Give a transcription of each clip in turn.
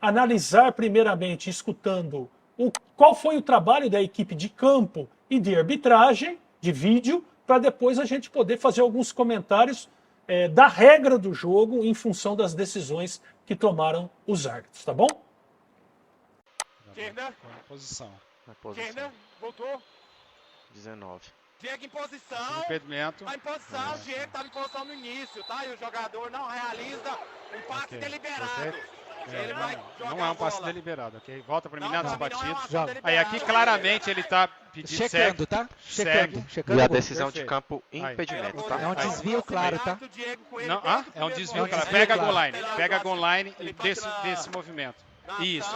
analisar primeiramente, escutando qual foi o trabalho da equipe de campo e de arbitragem, de vídeo, para depois a gente poder fazer alguns comentários da regra do jogo em função das decisões que tomaram os árbitros, tá bom? Esquerda. Posição. Na posição. Esquerda. Voltou. 19. Diego em posição. Impedimento. Tá em posição. O Diego estava em posição no início, tá? E o jogador não realiza um passe Ok. deliberado. Perfeito. Ele vai jogar Não é a um passe bola. deliberado, ok? Volta para mim, Não, nas pra mim não é uma batidas. ação Joga. deliberada. Aí aqui claramente ele tá pedindo Checando, tá? Checando. Checando E a a bola. decisão de Perfeito. campo, Aí. impedimento, É tá? um desvio claro, tá? Não, é um desvio, É um cara. desvio, Pega a claro. goal line. Pega a goal line e desse movimento. Isso.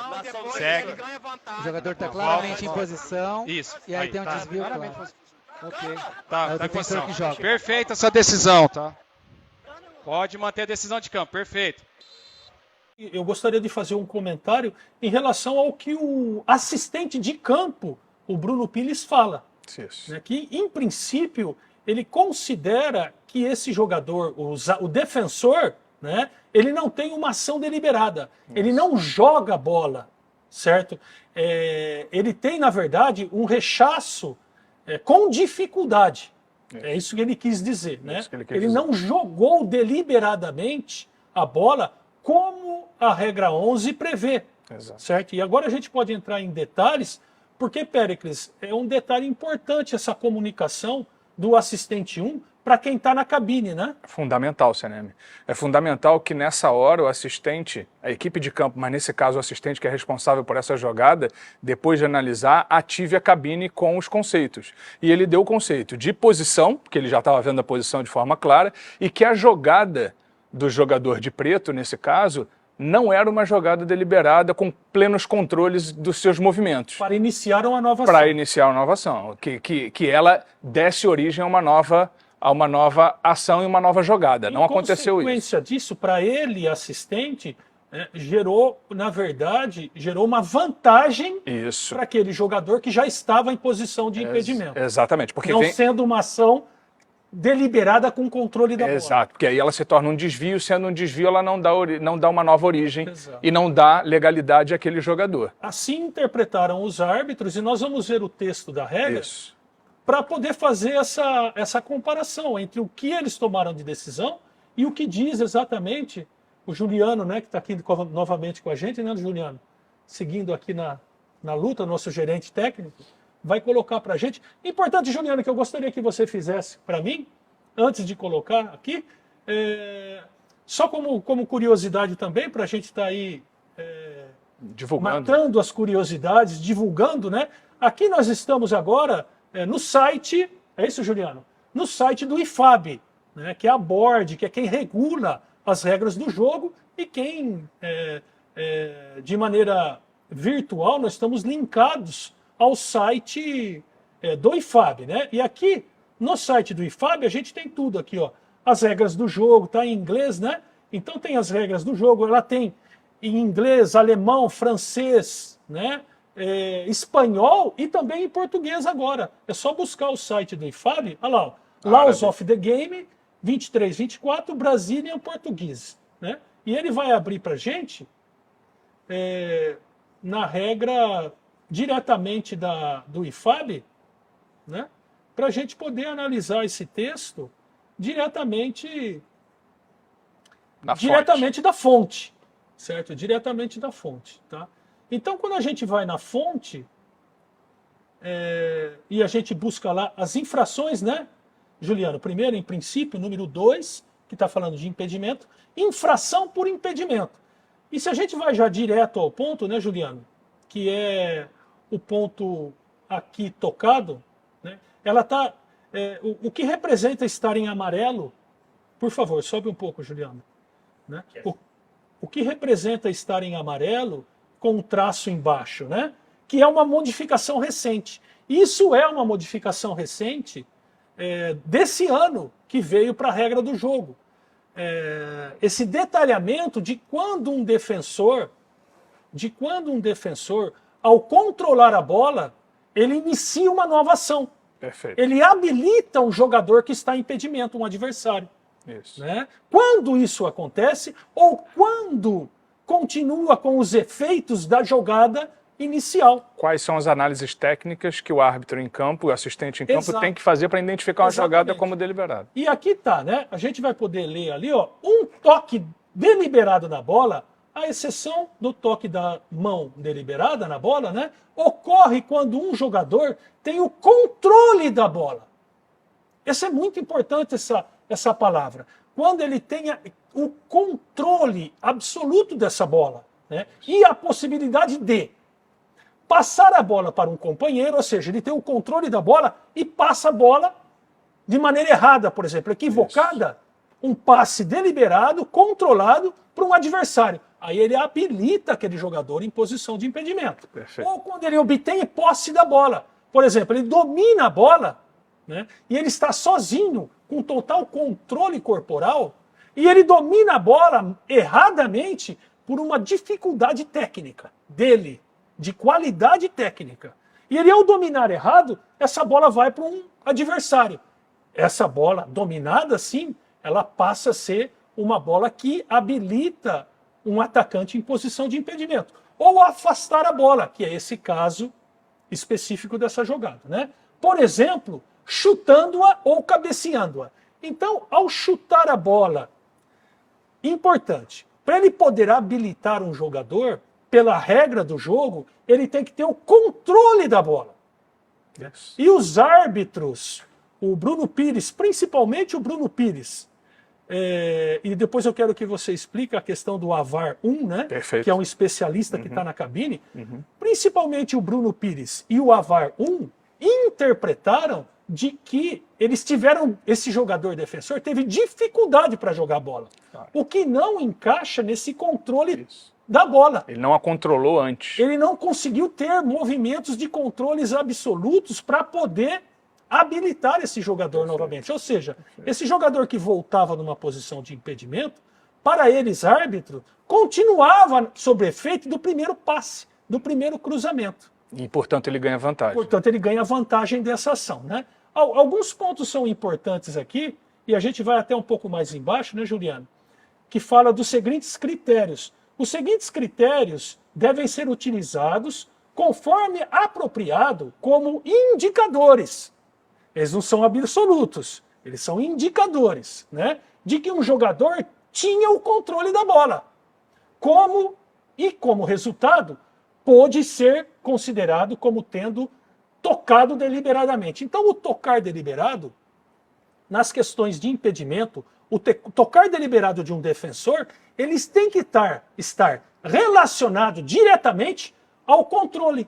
Segue. O jogador tá Volta. claramente em posição. Isso. E aí tem um tá. desvio Claramente claro. posição. Ok. Tá, É o tá em defensor posição. que joga. Perfeita essa decisão, tá? Pode manter a decisão de campo, perfeito. Eu gostaria de fazer um comentário em relação ao que o assistente de campo, o Bruno Pires, fala. Isso. Né, que, em princípio, ele considera que esse jogador, o defensor, né, ele não tem uma ação deliberada. Ele não joga a bola, certo? Ele tem, na verdade, um rechaço com dificuldade. É isso que ele quis dizer. Né? Isso que ele quis Ele dizer. não jogou deliberadamente a bola como a regra 11 prevê. Exato. Certo? E agora a gente pode entrar em detalhes, porque, Péricles, é um detalhe importante essa comunicação do assistente 1 para quem está na cabine, né? Fundamental, Seneme. É fundamental que nessa hora o assistente, a equipe de campo, mas nesse caso o assistente que é responsável por essa jogada, depois de analisar, ative a cabine com os conceitos. E ele deu o conceito de posição, porque ele já estava vendo a posição de forma clara, e que a jogada do jogador de preto, nesse caso, não era uma jogada deliberada com plenos controles dos seus movimentos. Para iniciar uma nova Para ação. iniciar uma nova ação. Que ela desse origem a uma nova ação e uma nova jogada. Não aconteceu isso. Em consequência disso, para ele, assistente, gerou, na verdade, uma vantagem Isso. para aquele jogador que já estava em posição de impedimento. Exatamente. Porque Não sendo uma ação deliberada com controle da bola. Exato, porque aí ela se torna um desvio, sendo um desvio ela não dá uma nova origem. Exato. E não dá legalidade àquele jogador. Assim interpretaram os árbitros, e nós vamos ver o texto da regra Isso. para poder fazer essa comparação entre o que eles tomaram de decisão e o que diz exatamente o Juliano, né, que está aqui novamente com a gente, né, Juliano? Seguindo aqui na luta, nosso gerente técnico, vai colocar para a gente. Importante, Juliano, que eu gostaria que você fizesse para mim, antes de colocar aqui, só como curiosidade também, para a gente estar aí Divulgando. matando as curiosidades, divulgando, né? Aqui nós estamos agora no site, é isso, Juliano? No site do IFAB, né? Que é a board, que é quem regula as regras do jogo e quem, de maneira virtual, nós estamos linkados ao site do IFAB, né? E aqui, no site do IFAB, a gente tem tudo aqui, ó. As regras do jogo, tá em inglês, né? Então tem as regras do jogo, ela tem em inglês, alemão, francês, né? Espanhol e também em português agora. É só buscar o site do IFAB, olha lá, ó, Laws of the Game 23-24, Brazilian Português, né? E ele vai abrir pra gente na regra diretamente do IFAB, né, para a gente poder analisar esse texto diretamente da fonte, certo? Diretamente da fonte, tá? Então, quando a gente vai na fonte e a gente busca lá as infrações, né, Juliano? Primeiro, em princípio, número 2, que está falando de impedimento, infração por impedimento. E se a gente vai já direto ao ponto, né, Juliano, que é o ponto aqui tocado, né? Ela está. O que representa estar em amarelo, por favor, sobe um pouco, Juliano. Né? O que representa estar em amarelo com um traço embaixo, né? Que é uma modificação recente. Isso é uma modificação recente desse ano que veio para a regra do jogo. Esse detalhamento de quando um defensor, ao controlar a bola, ele inicia uma nova ação. Perfeito. Ele habilita um jogador que está em impedimento, um adversário. Isso. Né? Quando isso acontece, ou quando continua com os efeitos da jogada inicial. Quais são as análises técnicas que o árbitro em campo, o assistente em campo, Exato. tem que fazer para identificar uma jogada Exatamente. como deliberada? E aqui tá, né? A gente vai poder ler ali, ó, um toque deliberado na bola, à exceção do toque da mão deliberada na bola, né? Ocorre quando um jogador tem o controle da bola. Essa é muito importante, essa palavra. Quando ele tenha o controle absoluto dessa bola, né? E a possibilidade de passar a bola para um companheiro, ou seja, ele tem o controle da bola e passa a bola de maneira errada, por exemplo, equivocada, um passe deliberado, controlado para um adversário. Aí ele habilita aquele jogador em posição de impedimento. Perfeito. Ou quando ele obtém posse da bola. Por exemplo, ele domina a bola, né, e ele está sozinho, com total controle corporal, e ele domina a bola erradamente por uma dificuldade técnica dele, de qualidade técnica. E ele, ao dominar errado, essa bola vai para um adversário. Essa bola dominada assim, ela passa a ser uma bola que habilita um atacante em posição de impedimento. Ou afastar a bola, que é esse caso específico dessa jogada, né? Por exemplo, chutando-a ou cabeceando-a. Então, ao chutar a bola, importante, para ele poder habilitar um jogador, pela regra do jogo, ele tem que ter o controle da bola. Yes. E os árbitros, o Bruno Pires, principalmente o Bruno Pires, e depois eu quero que você explique a questão do AVAR 1, né? Perfeito. Que é um especialista que está na cabine. Principalmente o Bruno Pires e o AVAR 1 interpretaram de que eles tiveram, esse jogador defensor teve dificuldade para jogar a bola. Claro. O que não encaixa nesse controle Isso. da bola. Ele não a controlou antes. Ele não conseguiu ter movimentos de controles absolutos para poder habilitar esse jogador novamente. Ou seja, esse jogador que voltava numa posição de impedimento, para eles, árbitro, continuava sob efeito do primeiro passe, do primeiro cruzamento. E, portanto, ele ganha vantagem. Portanto, ele ganha vantagem dessa ação, né? Alguns pontos são importantes aqui, e a gente vai até um pouco mais embaixo, né, Juliano? Que fala dos seguintes critérios. Os seguintes critérios devem ser utilizados conforme apropriado como indicadores. Eles não são absolutos, eles são indicadores, né, de que um jogador tinha o controle da bola. Como resultado, pôde ser considerado como tendo tocado deliberadamente. Então, o tocar deliberado, nas questões de impedimento, o tocar deliberado de um defensor, eles têm que estar relacionado diretamente ao controle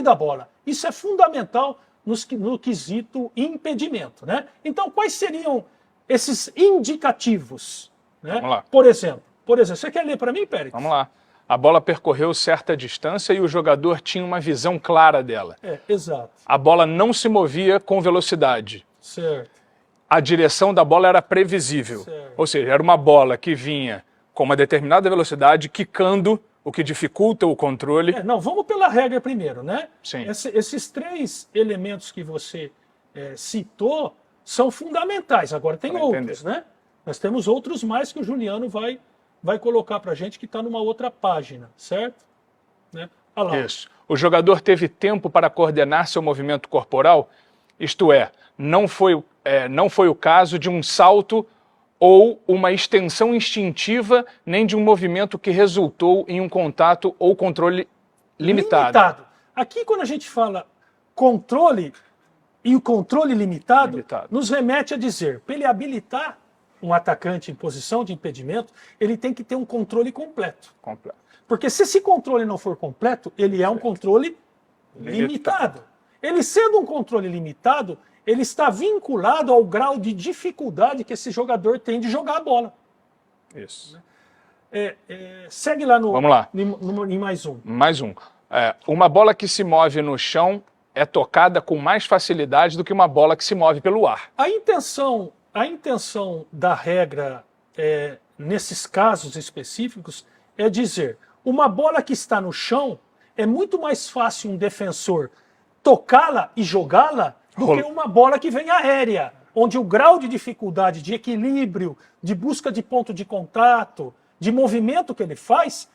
da bola. Isso é fundamental no quesito impedimento, né? Então, quais seriam esses indicativos? Né? Vamos lá. Por exemplo, você quer ler para mim, Pérez? Vamos lá. A bola percorreu certa distância e o jogador tinha uma visão clara dela. Exato. A bola não se movia com velocidade. Certo. A direção da bola era previsível. Certo. Ou seja, era uma bola que vinha com uma determinada velocidade, quicando, o que dificulta o controle. Não, vamos pela regra primeiro, né? Sim. Esses três elementos que você citou são fundamentais. Agora tem Para outros, entender. né? Nós temos outros mais que o Juliano vai colocar para a gente, que está numa outra página, certo? Né? Olha lá. Isso. O jogador teve tempo para coordenar seu movimento corporal, isto é, não foi o caso de um salto ou uma extensão instintiva, nem de um movimento que resultou em um contato ou controle limitado. Aqui, quando a gente fala controle e o controle limitado, nos remete a dizer, para ele habilitar um atacante em posição de impedimento, ele tem que ter um controle completo. Porque se esse controle não for completo, ele é um controle limitado. Ele sendo um controle limitado, ele está vinculado ao grau de dificuldade que esse jogador tem de jogar a bola. Isso. Segue lá Vamos lá. em mais um. Mais um. Uma bola que se move no chão é tocada com mais facilidade do que uma bola que se move pelo ar. A intenção da regra nesses casos específicos é dizer, uma bola que está no chão é muito mais fácil um defensor tocá-la e jogá-la do que uma bola que vem aérea, onde o grau de dificuldade, de equilíbrio, de busca de ponto de contato, de movimento que ele faz,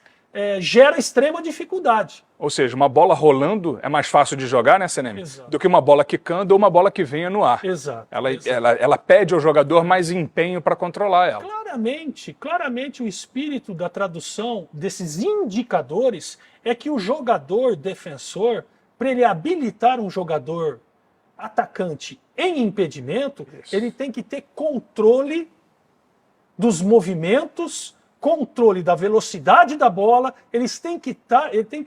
gera extrema dificuldade. Ou seja, uma bola rolando é mais fácil de jogar, né, CNM? Exato. Do que uma bola quicando ou uma bola que venha no ar. Exato. Ela pede ao jogador mais empenho para controlar ela. Claramente o espírito da tradução desses indicadores é que o jogador defensor, para ele habilitar um jogador atacante em impedimento, ele tem que ter controle dos movimentos, controle da velocidade da bola, ele tem que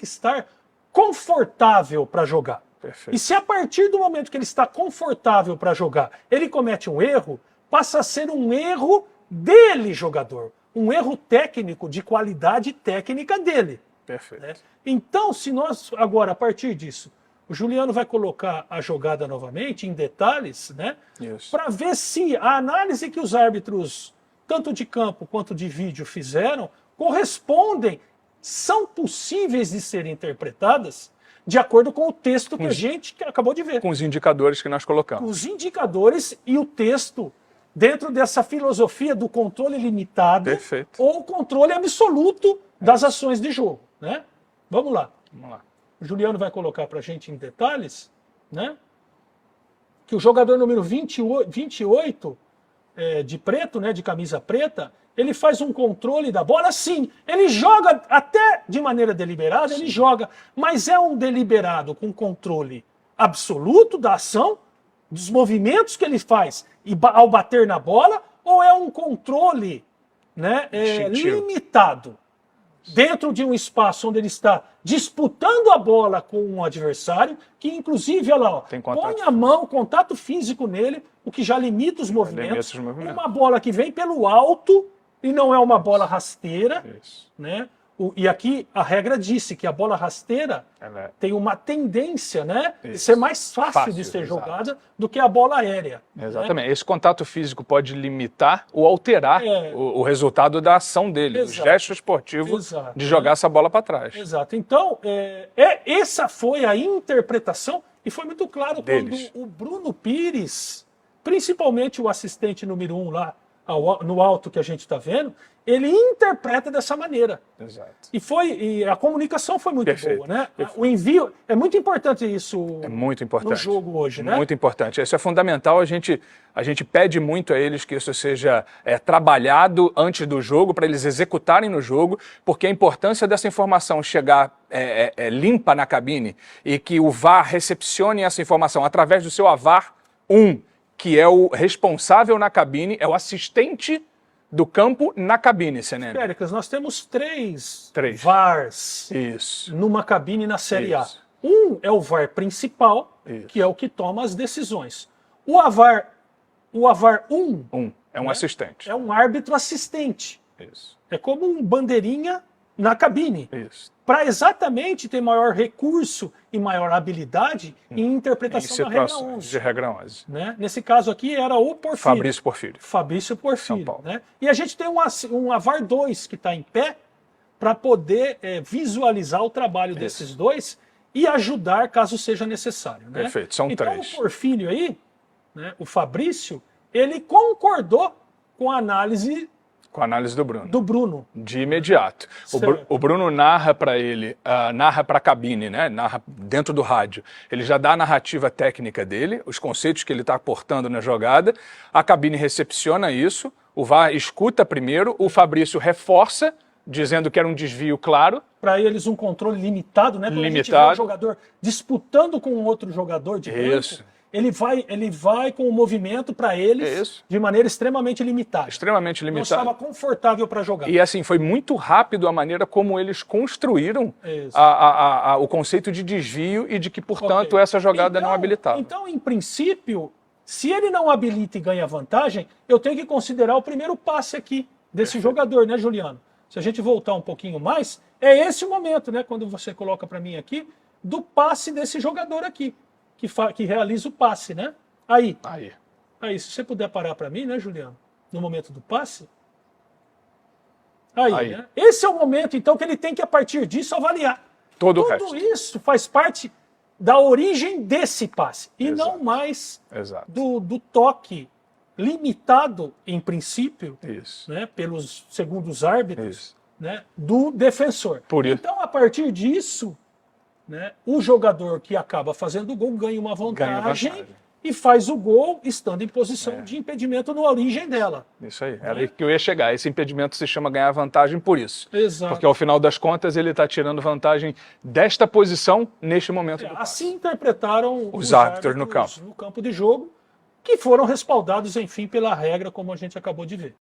estar confortável para jogar. Perfeito. E se a partir do momento que ele está confortável para jogar, ele comete um erro, passa a ser um erro dele, jogador. Um erro técnico, de qualidade técnica dele. Perfeito. Né? Então, se nós, agora, a partir disso, o Juliano vai colocar a jogada novamente, em detalhes, né? Para ver se a análise que os árbitros, tanto de campo quanto de vídeo, fizeram, correspondem, são possíveis de serem interpretadas de acordo com o texto que a gente acabou de ver. Com os indicadores que nós colocamos. Com os indicadores e o texto dentro dessa filosofia do controle limitado. Perfeito. Ou controle absoluto das ações de jogo. Né? Vamos lá. O Juliano vai colocar para a gente em detalhes, né? Que o jogador número 28 de preto, né, de camisa preta, ele faz um controle da bola, sim, ele joga até de maneira deliberada, ele joga, mas é um deliberado com controle absoluto da ação, dos movimentos que ele faz ao bater na bola, ou é um controle, né, limitado, dentro de um espaço onde ele está disputando a bola com um adversário, que inclusive, olha lá, ó, põe a mão, contato físico nele, o que já limita os movimentos. Uma bola que vem pelo alto e não é uma bola rasteira, né? E aqui a regra disse que a bola rasteira tem uma tendência, né, de ser mais fácil de ser jogada do que a bola aérea. Exatamente. Né? Esse contato físico pode limitar ou alterar o resultado da ação dele, o gesto esportivo de jogar essa bola para trás. Exato. Então, essa foi a interpretação, e foi muito claro quando o Bruno Pires, principalmente o assistente número 1 lá, no alto que a gente está vendo, ele interpreta dessa maneira. Exato. E a comunicação foi muito boa, né? O envio, é muito importante isso. É muito importante. No jogo hoje, né? Muito importante. Isso é fundamental, a gente pede muito a eles que isso seja trabalhado antes do jogo, para eles executarem no jogo, porque a importância dessa informação chegar limpa na cabine e que o VAR recepcione essa informação através do seu AVAR 1, que é o responsável na cabine, é o assistente do campo na cabine, CNM. Péricles, nós temos três VARs numa cabine na Série A. Um é o VAR principal, que é o que toma as decisões. O AVAR 1 é um assistente. É um árbitro assistente. É como um bandeirinha na cabine. Para exatamente ter maior recurso e maior habilidade em interpretação da regra 11. De regra 11. Né? Nesse caso aqui era o Porfírio. Fabrício Porfírio. Né? E a gente tem um AVAR 2 que está em pé para poder visualizar o trabalho desses dois e ajudar caso seja necessário. Né? Perfeito, são então, três. O Porfírio aí, né, o Fabrício, ele concordou com a análise do Bruno. De imediato. O Bruno narra para ele, narra para a cabine, né? Narra dentro do rádio. Ele já dá a narrativa técnica dele, os conceitos que ele está aportando na jogada. A cabine recepciona isso, o VAR escuta primeiro, o Fabrício reforça, dizendo que era um desvio claro. Para eles um controle limitado, né? Quando a gente vê um jogador disputando com outro jogador de campo, ele vai com o movimento para eles de maneira extremamente limitada. Extremamente limitada. Não estava confortável para jogar. E assim, foi muito rápido a maneira como eles construíram o conceito de desvio e de que, portanto, essa jogada não habilitava. Então, em princípio, se ele não habilita e ganha vantagem, eu tenho que considerar o primeiro passe aqui desse jogador, né, Juliano? Se a gente voltar um pouquinho mais, é esse o momento, né, quando você coloca para mim aqui, do passe desse jogador aqui. Que realiza o passe, né? Aí, se você puder parar para mim, né, Juliano? No momento do passe. Aí. Né? Esse é o momento, então, que ele tem que, a partir disso, avaliar. Tudo o resto. Isso faz parte da origem desse passe. E não mais do toque limitado, em princípio, Isso. né, pelos segundos árbitros, Isso. né, do defensor. Por isso. Então, a partir disso, né, o jogador que acaba fazendo o gol ganha uma vantagem e faz o gol estando em posição de impedimento na origem dela. Isso aí, era aí que eu ia chegar. Esse impedimento se chama ganhar vantagem por isso. Exato. Porque ao final das contas ele está tirando vantagem desta posição neste momento do passe. Assim interpretaram Os árbitros no campo. de jogo, que foram respaldados, enfim, pela regra, como a gente acabou de ver.